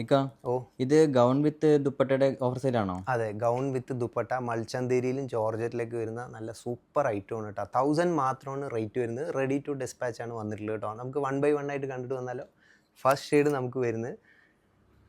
ഇക്ക, ഓ ഇത് ഗൗൺ വിത്ത് ദുപ്പട്ടയുടെ ഓഫർ സെയിലാണോ? അതെ, ഗൗൺ വിത്ത് ദുപ്പട്ട മൽച്ചന്തേരിയിലും ജോർജറ്റിലേക്ക് വരുന്ന നല്ല സൂപ്പർ ഐറ്റമാണ് കേട്ടോ. 1000 മാത്രമാണ് റേറ്റ് വരുന്നത്. റെഡി ടു ഡിസ്പാച്ച് ആണ് വന്നിട്ടുള്ളത് കേട്ടോ. നമുക്ക് വൺ ബൈ വൺ ആയിട്ട് കണ്ടിട്ട് വന്നാലോ. ഫസ്റ്റ് ഷെയ്ഡ് നമുക്ക് വരുന്നത്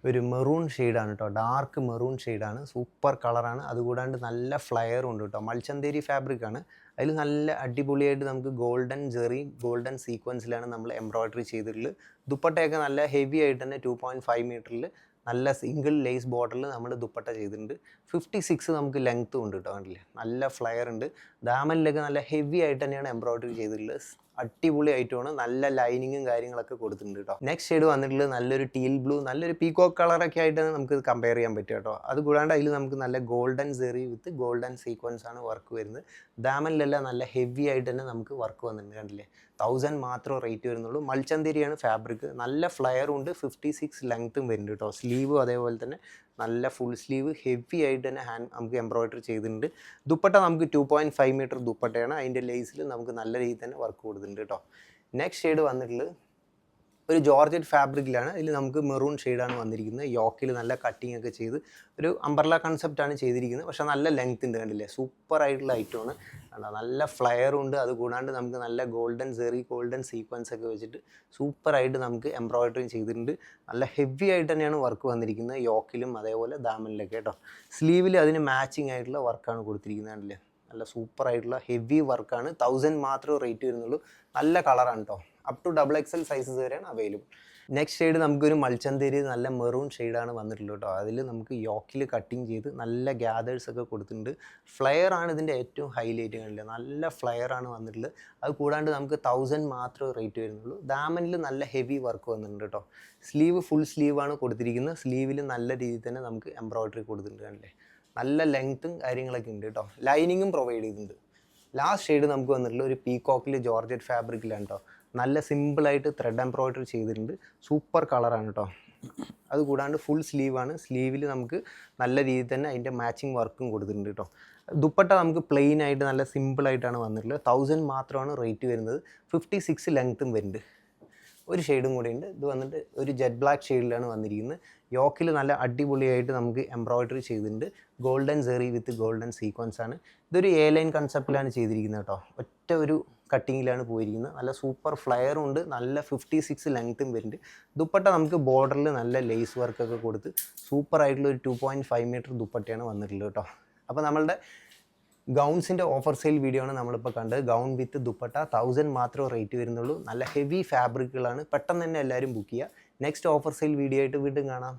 ഒരു മെറൂൺ ഷെയ്ഡാണ് കേട്ടോ. ഡാർക്ക് മെറൂൺ ഷെയ്ഡാണ്, സൂപ്പർ കളറാണ്. അതുകൂടാണ്ട് നല്ല ഫ്ലയറും ഉണ്ട് കേട്ടോ. മൽച്ചന്തേരി ഫാബ്രിക് ആണ്. അതിൽ നല്ല അടിപൊളിയായിട്ട് നമുക്ക് ഗോൾഡൻ ജെറി ഗോൾഡൻ സീക്വൻസിലാണ് നമ്മൾ എംബ്രോയ്ഡറി ചെയ്തിട്ടുള്ളത്. ദുപ്പട്ടയൊക്കെ നല്ല ഹെവി ആയിട്ട് തന്നെ 2.5 മീറ്ററിൽ നല്ല സിംഗിൾ ലേസ് ബോർഡറിൽ നമ്മൾ ദുപ്പട്ട ചെയ്തിട്ടുണ്ട്. 56 നമുക്ക് ലെങ്ത്തും ഉണ്ട് കേട്ടോ. കണ്ടില്ലേ, നല്ല ഫ്ലയർ ഉണ്ട്. ദാമനിലൊക്കെ നല്ല ഹെവി ആയിട്ട് തന്നെയാണ് എംബ്രോയ്ഡറി ചെയ്തിട്ടുള്ളത്. അടിപൊളി ആയിട്ടുമാണ്. നല്ല ലൈനിങ്ങും കാര്യങ്ങളൊക്കെ കൊടുത്തിട്ടുണ്ട് കേട്ടോ. നെക്സ്റ്റ് ഷെയ്ഡ് വന്നിട്ടുള്ളത് നല്ലൊരു ടീൽ ബ്ലൂ, നല്ലൊരു പീകോക്ക് കളറൊക്കെ ആയിട്ടാണ് നമുക്ക് കമ്പയർ ചെയ്യാൻ പറ്റുക കേട്ടോ. അത് കൂടാണ്ട് അതിൽ നമുക്ക് നല്ല ഗോൾഡൻ സെറി വിത്ത് ഗോൾഡൻ സീക്വൻസ് ആണ് വർക്ക് വരുന്നത്. ദാമനിലെല്ലാം നല്ല ഹെവി ആയിട്ട് തന്നെ നമുക്ക് വർക്ക് വന്നിട്ടുണ്ട്. കണ്ടില്ലേ, 1000 മാത്രമേ റേറ്റ് വരുന്നുള്ളൂ. മൽച്ചന്തേരിയാണ് ഫാബ്രിക്. നല്ല ഫ്ലയറും ഉണ്ട്. 56 ലെങ്ത്തും വരുന്നുണ്ട് കേട്ടോ. സ്ലീവും അതേപോലെ തന്നെ നല്ല ഫുൾ സ്ലീവ് ഹെവി ആയിട്ട് തന്നെ നമുക്ക് എംബ്രോയ്ഡറി ചെയ്തിട്ടുണ്ട്. ദുപ്പട്ട നമുക്ക് 2.5 മീറ്റർ ദുപ്പട്ടയാണ്. അതിൻ്റെ ലേസിൽ നമുക്ക് നല്ല രീതിയിൽ തന്നെ വർക്ക് കൊടുത്തിട്ടുണ്ട് കേട്ടോ. നെക്സ്റ്റ് ഷെയ്ഡ് വന്നിട്ടുള്ളത് ഒരു ജോർജറ്റ് ഫാബ്രിക്കിലാണ്. ഇതിൽ നമുക്ക് മെറൂൺ ഷെയ്ഡാണ് വന്നിരിക്കുന്നത്. യോക്കിൽ നല്ല കട്ടിങ് ഒക്കെ ചെയ്ത് ഒരു അംബ്രല കൺസെപ്റ്റാണ് ചെയ്തിരിക്കുന്നത്. പക്ഷേ നല്ല ലെങ്ത് ഉണ്ട്. കണ്ടില്ലേ, സൂപ്പർ ആയിട്ടുള്ള ഐറ്റമാണ്. നല്ല ഫ്ലയറും ഉണ്ട്. അത് കൂടാണ്ട് നമുക്ക് നല്ല ഗോൾഡൻ സെറി ഗോൾഡൻ സീക്വൻസ് ഒക്കെ വെച്ചിട്ട് സൂപ്പറായിട്ട് നമുക്ക് എംബ്രോയ്ഡറി ചെയ്തിട്ടുണ്ട്. നല്ല ഹെവി ആയിട്ട് തന്നെയാണ് വർക്ക് വന്നിരിക്കുന്നത്, യോക്കിലും അതേപോലെ ദാമനിലൊക്കെ കേട്ടോ. സ്ലീവിൽ അതിന് മാച്ചിങ് ആയിട്ടുള്ള വർക്കാണ് കൊടുത്തിരിക്കുന്നത്. കണ്ടില്ലേ, നല്ല സൂപ്പറായിട്ടുള്ള ഹെവി വർക്കാണ്. 1000 മാത്രമേ റേറ്റ് വരുന്നുള്ളൂ. നല്ല കളറാണ് കേട്ടോ. അപ് ടു XXL സൈസസ് വരെയാണ് അവൈലബിൾ. നെക്സ്റ്റ് ഷെയ്ഡ് നമുക്കൊരു മൽച്ചന്തേരി നല്ല മെറൂൺ ഷെയ്ഡാണ് വന്നിട്ടുള്ളത് കേട്ടോ. അതിൽ നമുക്ക് യോക്കിൽ കട്ടിങ് ചെയ്ത് നല്ല ഗ്യാദേഴ്സ് ഒക്കെ കൊടുത്തിട്ടുണ്ട്. ഫ്ലെയർ ആണ് ഇതിൻ്റെ ഏറ്റവും ഹൈലൈറ്റ്. കണ്ടില്ല, നല്ല ഫ്ലെയർ ആണ് വന്നിട്ടുള്ളത്. അത് കൂടാണ്ട് നമുക്ക് 1000 മാത്രമേ റേറ്റ് വരുന്നുള്ളൂ. ദാമനിൽ നല്ല ഹെവി വർക്ക് വന്നിട്ടുണ്ട് കേട്ടോ. സ്ലീവ് ഫുൾ സ്ലീവാണ് കൊടുത്തിരിക്കുന്നത്. സ്ലീവിൽ നല്ല രീതിയിൽ തന്നെ നമുക്ക് എംബ്രോയ്ഡറി കൊടുത്തിട്ടുണ്ട്. കണ്ടില്ലേ, നല്ല ലെങ്ത്തും കാര്യങ്ങളൊക്കെ ഉണ്ട് കേട്ടോ. ലൈനിങ്ങും പ്രൊവൈഡ് ചെയ്തിട്ടുണ്ട്. ലാസ്റ്റ് ഷെയ്ഡ് നമുക്ക് വന്നിട്ടുള്ള ഒരു പീകോക്കിൽ ജോർജറ്റ് ഫാബ്രിക്കിലാണ് കേട്ടോ. നല്ല സിമ്പിളായിട്ട് ത്രെഡ് എംബ്രോയ്ഡറി ചെയ്തിട്ടുണ്ട്. സൂപ്പർ കളറാണ് കേട്ടോ. അത് കൂടാണ്ട് ഫുൾ സ്ലീവാണ്. സ്ലീവിൽ നമുക്ക് നല്ല രീതിയിൽ തന്നെ അതിൻ്റെ മാച്ചിങ് വർക്കും കൊടുത്തിട്ടുണ്ട് കേട്ടോ. ദുപ്പട്ട നമുക്ക് പ്ലെയിൻ ആയിട്ട് നല്ല സിമ്പിളായിട്ടാണ് വന്നിട്ടുള്ളത്. 1000 മാത്രമാണ് റേറ്റ് വരുന്നത്. 56 ലെങ്ത്തും വരുന്നുണ്ട്. ഒരു ഷെയ്ഡും കൂടി ഉണ്ട്. ഇത് വന്നിട്ട് ഒരു ജെറ്റ് ബ്ലാക്ക് ഷെയ്ഡിലാണ് വന്നിരിക്കുന്നത്. യോക്കിൽ നല്ല അടിപൊളിയായിട്ട് നമുക്ക് എംബ്രോയ്ഡറി ചെയ്തിട്ടുണ്ട്. ഗോൾഡൻ സെറി വിത്ത് ഗോൾഡൻ സീക്വൻസ് ആണ്. ഇതൊരു എ ലൈൻ കൺസെപ്റ്റിലാണ് ചെയ്തിരിക്കുന്നത് കേട്ടോ. ഒറ്റ ഒരു കട്ടിങ്ങിലാണ് പോയിരിക്കുന്നത്. നല്ല സൂപ്പർ ഫ്ലയറും ഉണ്ട്. നല്ല 56 ലെങ്ത്തും വരുന്നുണ്ട്. ദുപ്പട്ട നമുക്ക് ബോർഡറിൽ നല്ല ലേസ് വർക്കൊക്കെ കൊടുത്ത് സൂപ്പറായിട്ടുള്ള ഒരു 2.5 മീറ്റർ ദുപ്പട്ടയാണ് വന്നിട്ടുള്ളത് കേട്ടോ. അപ്പോൾ നമ്മളുടെ ഗൗൺസിൻ്റെ ഓഫർ സെയിൽ വീഡിയോ ആണ് നമ്മളിപ്പോൾ കണ്ടത്. ഗൗൺ വിത്ത് ദുപ്പട്ട 1000 മാത്രമേ റേറ്റ് വരുന്നുള്ളൂ. നല്ല ഹെവി ഫാബ്രിക്കുകളാണ്. പെട്ടെന്ന് തന്നെ എല്ലാവരും ബുക്ക് ചെയ്യുക. നെക്സ്റ്റ് ഓഫർ സെയിൽ വീഡിയോ ആയിട്ട് വീണ്ടും കാണാം.